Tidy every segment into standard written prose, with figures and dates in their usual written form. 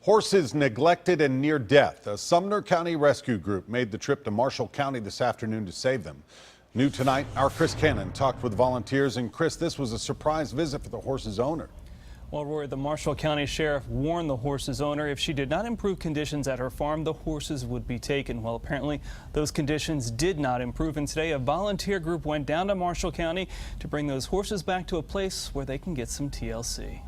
Horses neglected and near death. A Sumner County rescue group made the trip to Marshall County this afternoon to save them. New tonight, our Chris Cannon talked with volunteers. And Chris, this was a surprise visit for the horse's owner. Well, Roy, the Marshall County Sheriff warned the horse's owner if she did not improve conditions at her farm, the horses would be taken. Well, apparently those conditions did not improve, and today a volunteer group went down to Marshall County to bring those horses back to a place where they can get some TLC.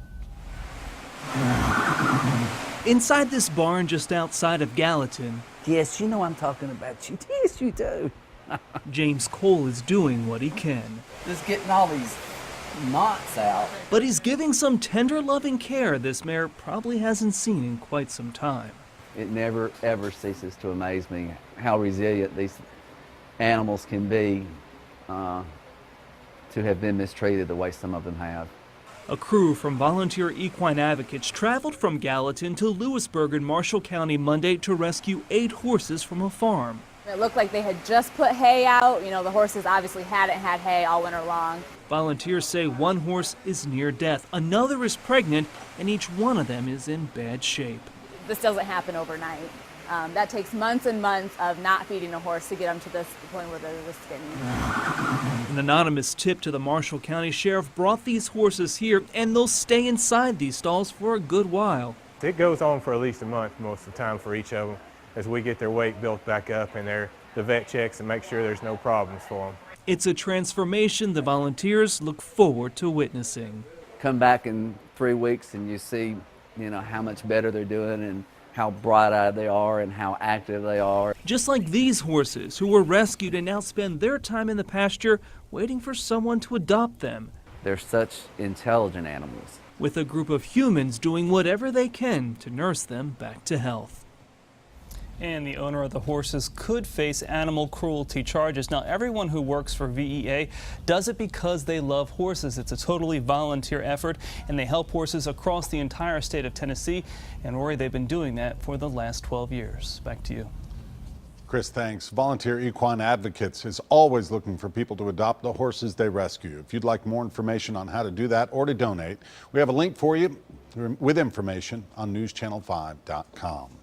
Inside this barn just outside of Gallatin. Yes, you know I'm talking about you. Yes, you do. James Cole is doing what he can. Just getting all these knots out. But he's giving some tender, loving care this mare probably hasn't seen in quite some time. It never, ever ceases to amaze me how resilient these animals can be to have been mistreated the way some of them have. A crew from Volunteer Equine Advocates traveled from Gallatin to Lewisburg in Marshall County Monday to rescue 8 horses from a farm. It looked like they had just put hay out. You know, the horses obviously hadn't had hay all winter long. Volunteers say one horse is near death, another is pregnant, and each one of them is in bad shape. This doesn't happen overnight. That takes months and months of not feeding a horse to get them to this point where they're this skinny. An anonymous tip to the Marshall County Sheriff brought these horses here, and they'll stay inside these stalls for a good while. It goes on for at least a month most of the time for each of them as we get their weight built back up and the vet checks and make sure there's no problems for them. It's a transformation the volunteers look forward to witnessing. Come back in 3 weeks and you see, how much better they're doing and how bright-eyed they are and how active they are. Just like these horses who were rescued and now spend their time in the pasture waiting for someone to adopt them. They're such intelligent animals. With a group of humans doing whatever they can to nurse them back to health. And the owner of the horses could face animal cruelty charges. Now, everyone who works for VEA does it because they love horses. It's a totally volunteer effort, and they help horses across the entire state of Tennessee. And Rory, they've been doing that for the last 12 years. Back to you. Chris, thanks. Volunteer Equine Advocates is always looking for people to adopt the horses they rescue. If you'd like more information on how to do that or to donate, we have a link for you with information on newschannel5.com.